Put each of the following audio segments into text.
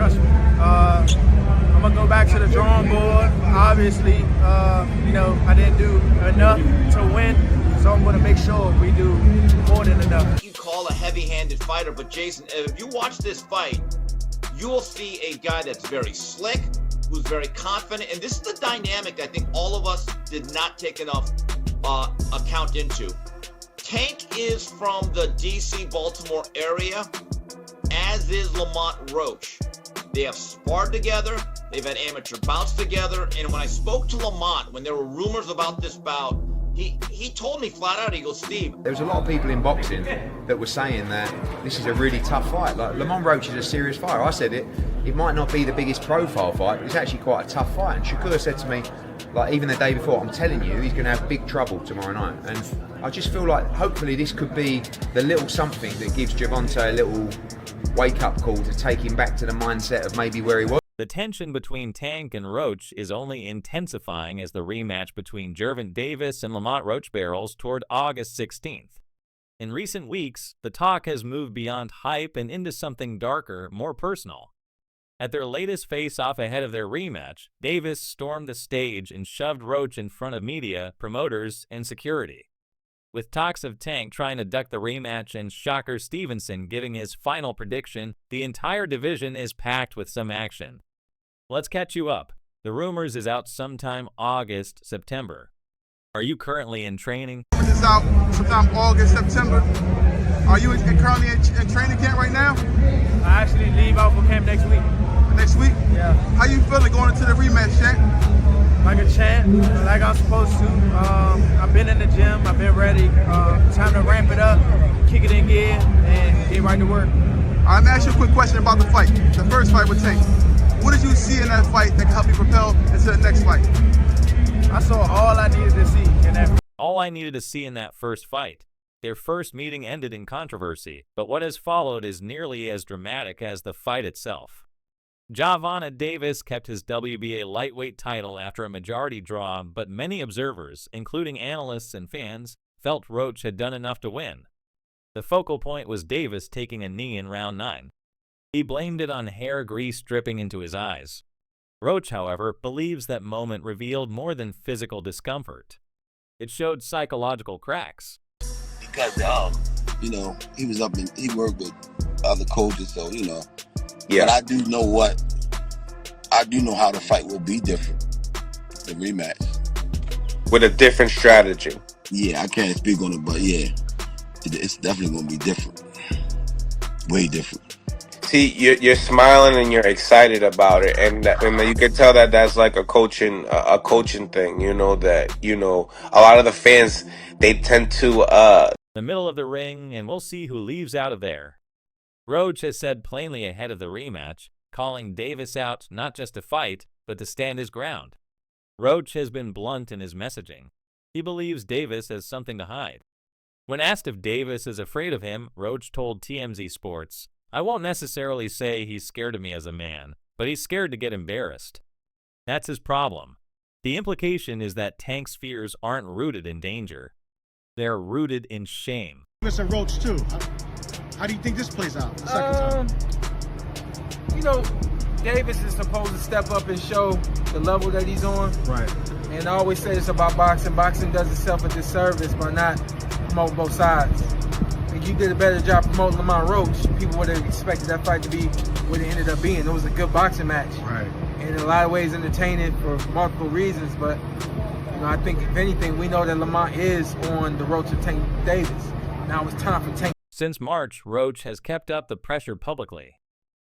trust me. I'm gonna go back to the drawing board. Obviously, you know, I didn't do enough to win, so I'm gonna make sure we do more than enough. You call a heavy-handed fighter, but Jason, if you watch this fight, you will see a guy that's very slick, who's very confident, and this is the dynamic I think all of us did not take enough account into. Tank is from the DC, Baltimore area, as is Lamont Roach. They have sparred together, they've had amateur bouts together, and when I spoke to Lamont, when there were rumors about this bout, he told me flat out, he goes, Steve. There was a lot of people in boxing that were saying that this is a really tough fight. Like, Lamont Roach is a serious fighter. I said it might not be the biggest profile fight, but it's actually quite a tough fight. And Shakur said to me, like, even the day before, I'm telling you, he's going to have big trouble tomorrow night. And I just feel like hopefully this could be the little something that gives Gervonta a little wake-up call to take him back to the mindset of maybe where he was. The tension between Tank and Roach is only intensifying as the rematch between Gervonta Davis and Lamont Roach barrels toward August 16th. In recent weeks, the talk has moved beyond hype and into something darker, more personal. At their latest face-off ahead of their rematch, Davis stormed the stage and shoved Roach in front of media, promoters, and security. With talks of Tank trying to duck the rematch and Shocker Stevenson giving his final prediction, the entire division is packed with some action. Let's catch you up. The rumors is out sometime August, September. Are you currently in training? It's out sometime August, September. Are you currently in training camp right now? I actually leave out for camp next week. Next week? Yeah. How you feeling going into the rematch, champ? Like a champ, like I'm supposed to. I've been in the gym, I've been ready. Time to ramp it up, kick it in gear, and get right to work. I'm gonna ask you a quick question about the fight. The first fight with Tank. What did you see in that fight that can help you propel into the next fight? I saw all I needed to see in that. All I needed to see in that first fight. Their first meeting ended in controversy, but what has followed is nearly as dramatic as the fight itself. Gervonta Davis kept his WBA lightweight title after a majority draw, but many observers, including analysts and fans, felt Roach had done enough to win. The focal point was Davis taking a knee in round 9. He blamed it on hair grease dripping into his eyes. Roach, however, believes that moment revealed more than physical discomfort. It showed psychological cracks. Because, you know, he worked with other coaches, so, you know. Yeah. But I do know how the fight will be different, the rematch. With a different strategy. Yeah, I can't speak on it, but yeah, it's definitely going to be different. Way different. See, you're smiling and you're excited about it, and you can tell that that's like a coaching thing. You know that a lot of the fans, they tend to The middle of the ring, and we'll see who leaves out of there. Roach has said plainly ahead of the rematch, calling Davis out not just to fight, but to stand his ground. Roach has been blunt in his messaging. He believes Davis has something to hide. When asked if Davis is afraid of him, Roach told TMZ Sports, "I won't necessarily say he's scared of me as a man, but he's scared to get embarrassed." That's his problem. The implication is that Tank's fears aren't rooted in danger. They're rooted in shame. Mr. Roach, too. How do you think this plays out the second time? You know, Davis is supposed to step up and show the level that he's on. Right. And I always say this about boxing. Boxing does itself a disservice by not promoting both sides. If you did a better job promoting Lamont Roach, people would have expected that fight to be what it ended up being. It was a good boxing match. Right. And in a lot of ways entertaining for multiple reasons. But, you know, I think if anything, we know that Lamont is on the road to Tank Davis. Now it's time for Tank. Since March, Roach has kept up the pressure publicly.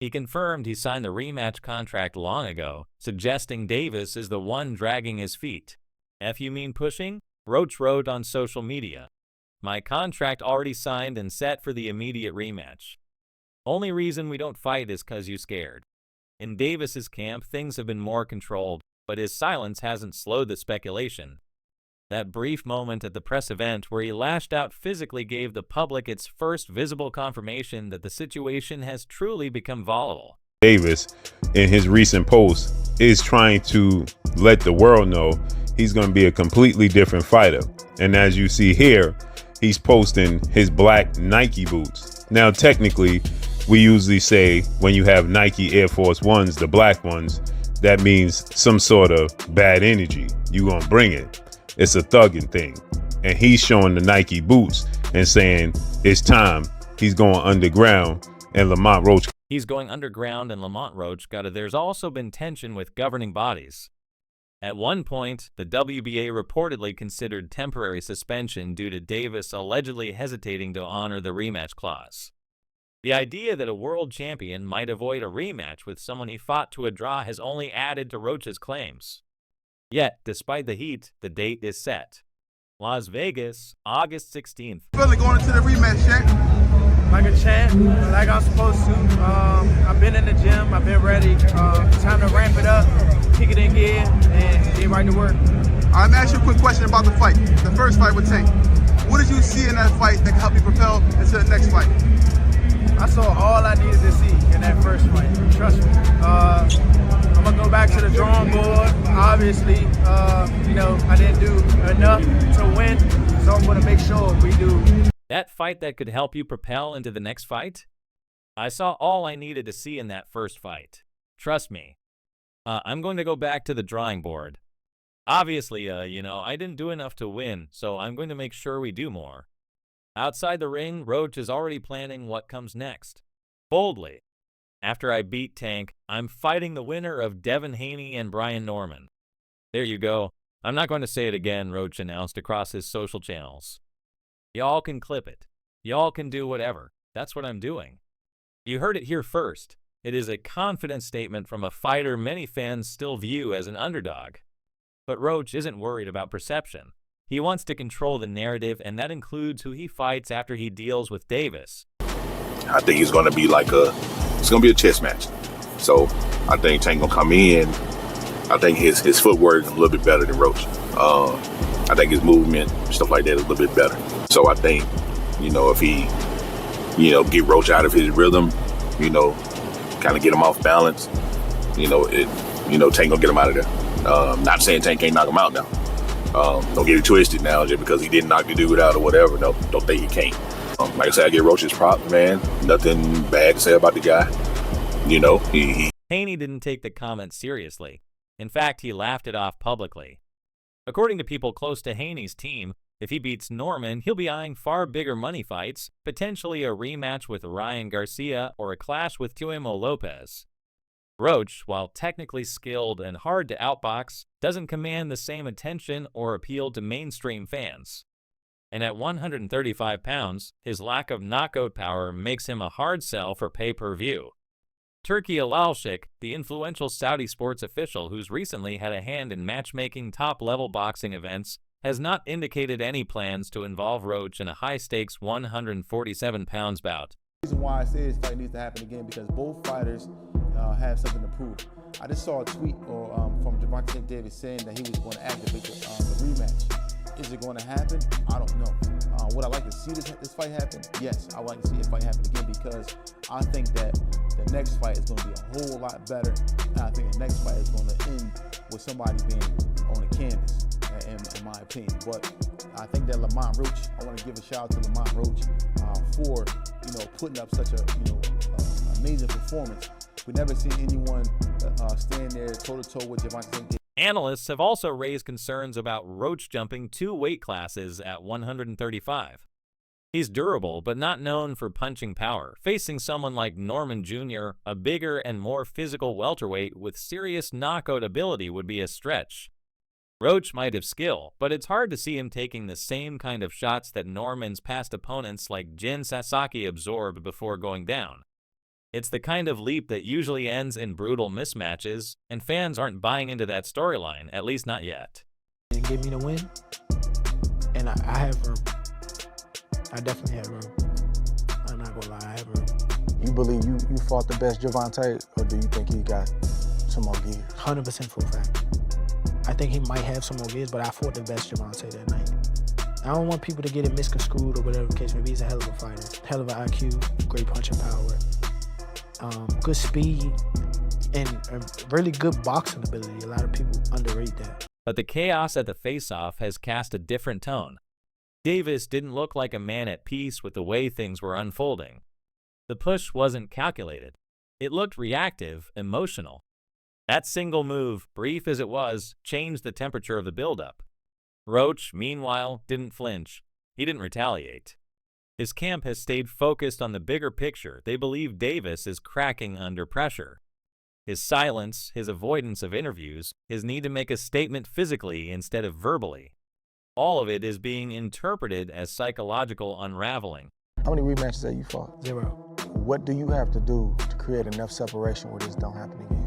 He confirmed he signed the rematch contract long ago, suggesting Davis is the one dragging his feet. F you mean pushing? Roach wrote on social media, "My contract already signed and set for the immediate rematch. Only reason we don't fight is 'cause you scared." In Davis's camp, things have been more controlled, but his silence hasn't slowed the speculation. That brief moment at the press event where he lashed out physically gave the public its first visible confirmation that the situation has truly become volatile. Davis, in his recent post, is trying to let the world know he's going to be a completely different fighter. And as you see here, he's posting his black Nike boots. Now, technically, we usually say when you have Nike Air Force Ones, the black ones, that means some sort of bad energy. You gonna bring it. It's a thugging thing. And he's showing the Nike boots and saying it's time. He's going underground, and Lamont Roach. He's going underground, and Lamont Roach got it. There's also been tension with governing bodies. At one point, the WBA reportedly considered temporary suspension due to Davis allegedly hesitating to honor the rematch clause. The idea that a world champion might avoid a rematch with someone he fought to a draw has only added to Roach's claims. Yet, despite the heat, the date is set. Las Vegas, August 16th. Feeling going into the rematch, Shank? Like a champ, like I'm supposed to. I've been in the gym, I've been ready. Time to ramp it up, kick it in gear, and get right to work. I'm asking you a quick question about the fight. The first fight with Tank. What did you see in that fight that can help you propel into the next fight? I saw all I needed to see in that first fight. Trust me. I'm gonna go back to the drawing board. Obviously, I didn't do enough to win, so I'm gonna make sure we do. That fight that could help you propel into the next fight? I saw all I needed to see in that first fight. Trust me. I'm going to go back to the drawing board. Obviously, I didn't do enough to win, so I'm going to make sure we do more. Outside the ring, Roach is already planning what comes next. Boldly. After I beat Tank, I'm fighting the winner of Devin Haney and Brian Norman. There you go. I'm not going to say it again, Roach announced across his social channels. Y'all can clip it. Y'all can do whatever. That's what I'm doing. You heard it here first. It is a confident statement from a fighter many fans still view as an underdog. But Roach isn't worried about perception. He wants to control the narrative, and that includes who he fights after he deals with Davis. I think it's going to be a chess match. So I think Tank going to come in. I think his footwork is a little bit better than Roach. I think his movement, stuff like that, is a little bit better. So I think, if he, get Roach out of his rhythm, kind of get him off balance, Tank gonna get him out of there. Not saying Tank can't knock him out now. Don't get it twisted now just because he didn't knock the dude out or whatever. No, don't think he can't. Like I said, I get Roach's props, man. Nothing bad to say about the guy. Haney didn't take the comment seriously. In fact, he laughed it off publicly. According to people close to Haney's team, if he beats Norman, he'll be eyeing far bigger money fights, potentially a rematch with Ryan Garcia or a clash with Teofimo Lopez. Roach, while technically skilled and hard to outbox, doesn't command the same attention or appeal to mainstream fans. And at 135 pounds, his lack of knockout power makes him a hard sell for pay-per-view. Turki Alalshik, the influential Saudi sports official who's recently had a hand in matchmaking top-level boxing events, has not indicated any plans to involve Roach in a high-stakes 147 pounds bout. The reason why I say this fight needs to happen again because both fighters have something to prove. I just saw a tweet from Gervonta Davis saying that he was going to activate the rematch. Is it going to happen? I don't know. Would I like to see this fight happen? Yes, I would like to see this fight happen again because I think that the next fight is going to be a whole lot better. And I think the next fight is going to end with somebody being on the canvas, in my opinion. But I think that Lamont Roach, I want to give a shout out to Lamont Roach for putting up such a amazing performance. We've never seen anyone stand there toe-to-toe with Gervonta Davis. Analysts have also raised concerns about Roach jumping 2 weight classes at 135. He's durable, but not known for punching power. Facing someone like Norman Jr., a bigger and more physical welterweight with serious knockout ability would be a stretch. Roach might have skill, but it's hard to see him taking the same kind of shots that Norman's past opponents like Jin Sasaki absorbed before going down. It's the kind of leap that usually ends in brutal mismatches, and fans aren't buying into that storyline, at least not yet. And give me the win, and I have room. I definitely have room. I'm not gonna lie, I have room. You believe you fought the best Gervonta, or do you think he got some more gears? 100% for a fact. I think he might have some more gears, but I fought the best Gervonta that night. I don't want people to get it misconstrued or whatever the case may be. He's a hell of a fighter, hell of an IQ, great punching power. Good speed, and a really good boxing ability. A lot of people underrate that. But the chaos at the face-off has cast a different tone. Davis didn't look like a man at peace with the way things were unfolding. The push wasn't calculated. It looked reactive, emotional. That single move, brief as it was, changed the temperature of the buildup. Roach, meanwhile, didn't flinch. He didn't retaliate. His camp has stayed focused on the bigger picture. They believe Davis is cracking under pressure. His silence, his avoidance of interviews, his need to make a statement physically instead of verbally. All of it is being interpreted as psychological unraveling. How many rematches have you fought? 0. What do you have to do to create enough separation where this don't happen again?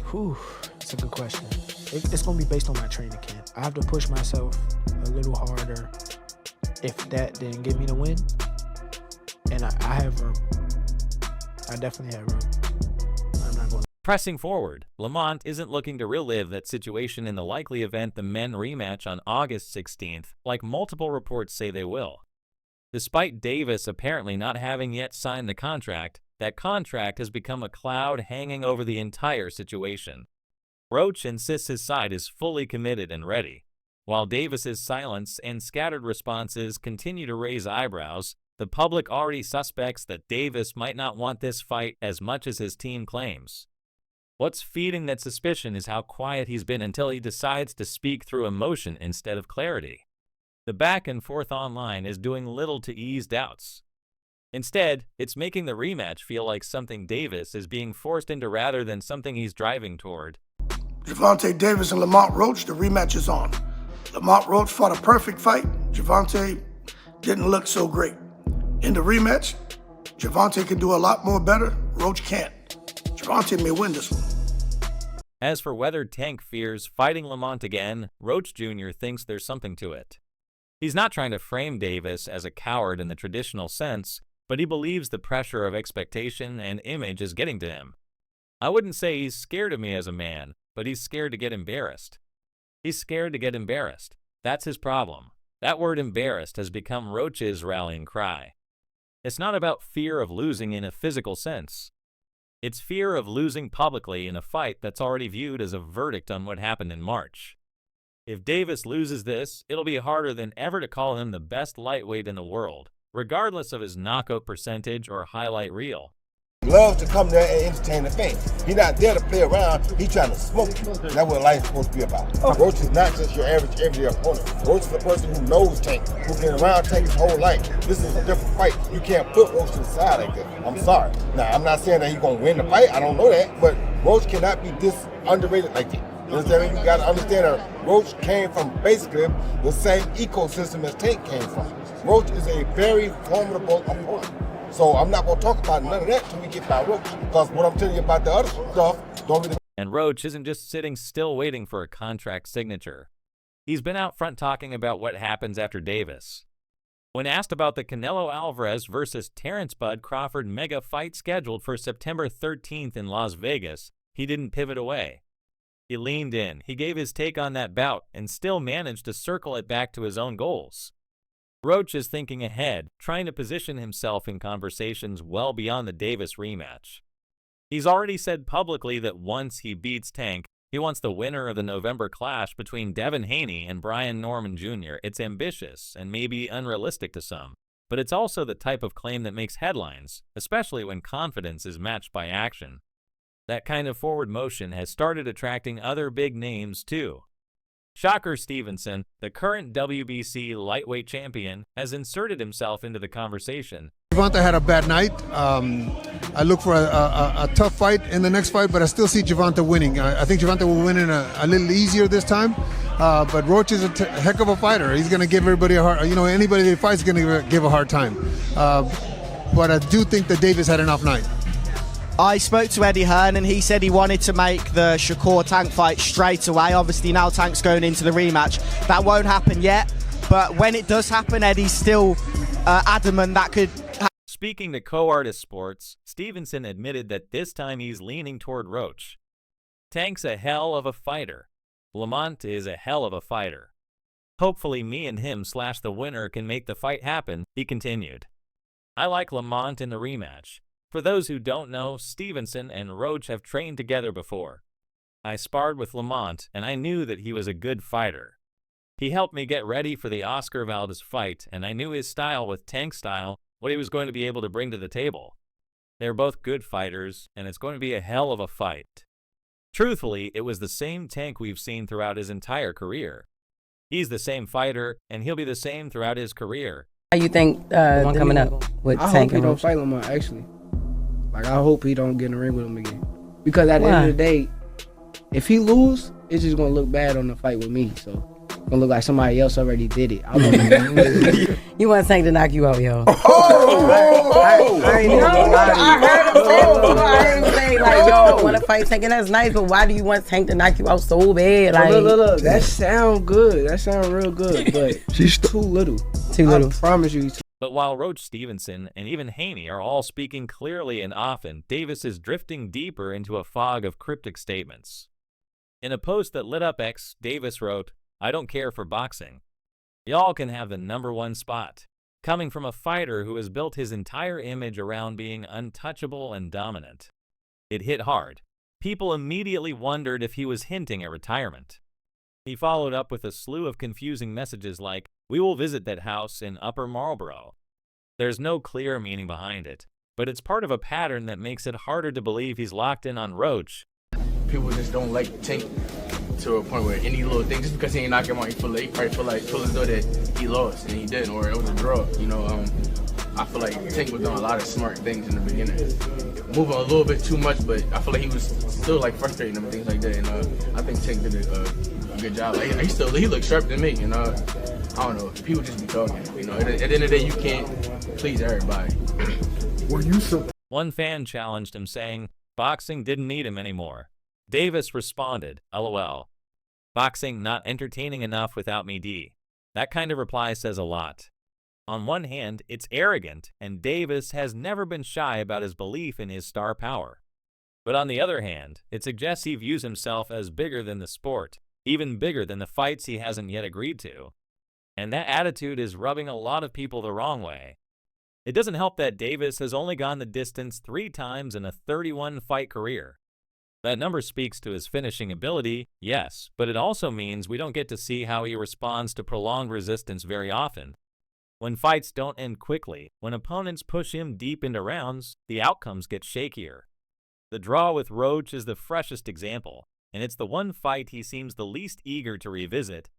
Whew, that's a good question. It's going to be based on my training camp. I have to push myself a little harder. If that didn't give me the win, and I have room. I definitely have room. I'm not going to. Pressing forward, Lamont isn't looking to relive that situation in the likely event the men rematch on August 16th, like multiple reports say they will. Despite Davis apparently not having yet signed the contract, that contract has become a cloud hanging over the entire situation. Roach insists his side is fully committed and ready. While Davis's silence and scattered responses continue to raise eyebrows, the public already suspects that Davis might not want this fight as much as his team claims. What's feeding that suspicion is how quiet he's been until he decides to speak through emotion instead of clarity. The back and forth online is doing little to ease doubts. Instead, it's making the rematch feel like something Davis is being forced into rather than something he's driving toward. Gervonta Davis and Lamont Roach, the rematch is on. Lamont Roach fought a perfect fight. Gervonta didn't look so great. In the rematch, Gervonta can do a lot more better. Roach can't. Gervonta may win this one. As for whether Tank fears fighting Lamont again, Roach Jr. thinks there's something to it. He's not trying to frame Davis as a coward in the traditional sense, but he believes the pressure of expectation and image is getting to him. I wouldn't say he's scared of me as a man, but he's scared to get embarrassed. He's scared to get embarrassed. That's his problem. That word embarrassed has become Roach's rallying cry. It's not about fear of losing in a physical sense. It's fear of losing publicly in a fight that's already viewed as a verdict on what happened in March. If Davis loses this, it'll be harder than ever to call him the best lightweight in the world, regardless of his knockout percentage or highlight reel. Loves to come there and entertain the fans. He's not there to play around. He's trying to smoke you. That's what life's supposed to be about. Roach is not just your average everyday opponent. Roach is a person who knows Tank, who's been around Tank his whole life. This is a different fight. You can't put Roach to the side like that. I'm sorry. Now, I'm not saying that he's going to win the fight. I don't know that. But Roach cannot be this underrated like that. You understand? You got to understand that Roach came from basically the same ecosystem as Tank came from. Roach is a very formidable opponent. So I'm not going to talk about none of that until we get by Roach. Because what I'm telling you about the other stuff don't really... And Roach isn't just sitting still waiting for a contract signature. He's been out front talking about what happens after Davis. When asked about the Canelo Alvarez versus Terrence Bud Crawford mega fight scheduled for September 13th in Las Vegas, he didn't pivot away. He leaned in, he gave his take on that bout, and still managed to circle it back to his own goals. Roach is thinking ahead, trying to position himself in conversations well beyond the Davis rematch. He's already said publicly that once he beats Tank, he wants the winner of the November clash between Devin Haney and Brian Norman Jr. It's ambitious and maybe unrealistic to some, but it's also the type of claim that makes headlines, especially when confidence is matched by action. That kind of forward motion has started attracting other big names too. Shocker Stevenson, the current WBC lightweight champion, has inserted himself into the conversation. Gervonta had a bad night. I look for a tough fight in the next fight, but I still see Gervonta winning. I think Gervonta will win in a little easier this time. But Roach is a heck of a fighter. He's going to give everybody a hard, anybody that fights is going to give a hard time. But I do think that Davis had an off night. I spoke to Eddie Hearn and he said he wanted to make the Shakur Tank fight straight away. Obviously now Tank's going into the rematch. That won't happen yet, but when it does happen, Eddie's still adamant that could happen. Speaking to Co-Artist Sports, Stevenson admitted that this time he's leaning toward Roach. Tank's a hell of a fighter. Lamont is a hell of a fighter. Hopefully me and him / the winner can make the fight happen, he continued. I like Lamont in the rematch. For those who don't know, Stevenson and Roach have trained together before. I sparred with Lamont, and I knew that he was a good fighter. He helped me get ready for the Oscar Valdez fight, and I knew his style with Tank style, what he was going to be able to bring to the table. They're both good fighters, and it's going to be a hell of a fight. Truthfully, it was the same Tank we've seen throughout his entire career. He's the same fighter, and he'll be the same throughout his career. How you think the one coming up with I Tank hope he and don't Roach? fight Lamont, actually. Like, I hope he don't get in the ring with him again. Because at the end of the day, if he lose, it's just going to look bad on the fight with me. So, it's going to look like somebody else already did it. I want to You want Tank to knock you out, yo. I ain't even gonna lie to you. I heard him say it before. I ain't say like, yo, I want to fight Tank, and that's nice, but why do you want Tank to knock you out so bad? Like, Look. That sound good. That sound real good, but she's too little. Too little. I promise you. But while Roach, Stevenson, and even Haney are all speaking clearly and often, Davis is drifting deeper into a fog of cryptic statements. In a post that lit up X, Davis wrote, "I don't care for boxing. Y'all can have the #1 spot." Coming from a fighter who has built his entire image around being untouchable and dominant. It hit hard. People immediately wondered if he was hinting at retirement. He followed up with a slew of confusing messages like, "We will visit that house in Upper Marlboro." There's no clear meaning behind it, but it's part of a pattern that makes it harder to believe he's locked in on Roach. People just don't like Tank to a point where any little thing, just because he ain't knock him out, he probably feel as though that he lost and he didn't, or it was a draw. You know, I feel like Tank was doing a lot of smart things in the beginning, moving a little bit too much, but I feel like he was still like frustrating him and things like that. And I think Tank did a good job. Like, he looked sharp to me. And I don't know, people just be talking. You know, at the end of the day, you can't please everybody. One fan challenged him, saying boxing didn't need him anymore. Davis responded, "LOL. Boxing not entertaining enough without me, D." That kind of reply says a lot. On one hand, it's arrogant, and Davis has never been shy about his belief in his star power. But on the other hand, it suggests he views himself as bigger than the sport, even bigger than the fights he hasn't yet agreed to. And that attitude is rubbing a lot of people the wrong way. It doesn't help that Davis has only gone the distance 3 times in a 31-fight career. That number speaks to his finishing ability, yes, but it also means we don't get to see how he responds to prolonged resistance very often. When fights don't end quickly, when opponents push him deep into rounds, the outcomes get shakier. The draw with Roach is the freshest example, and it's the one fight he seems the least eager to revisit,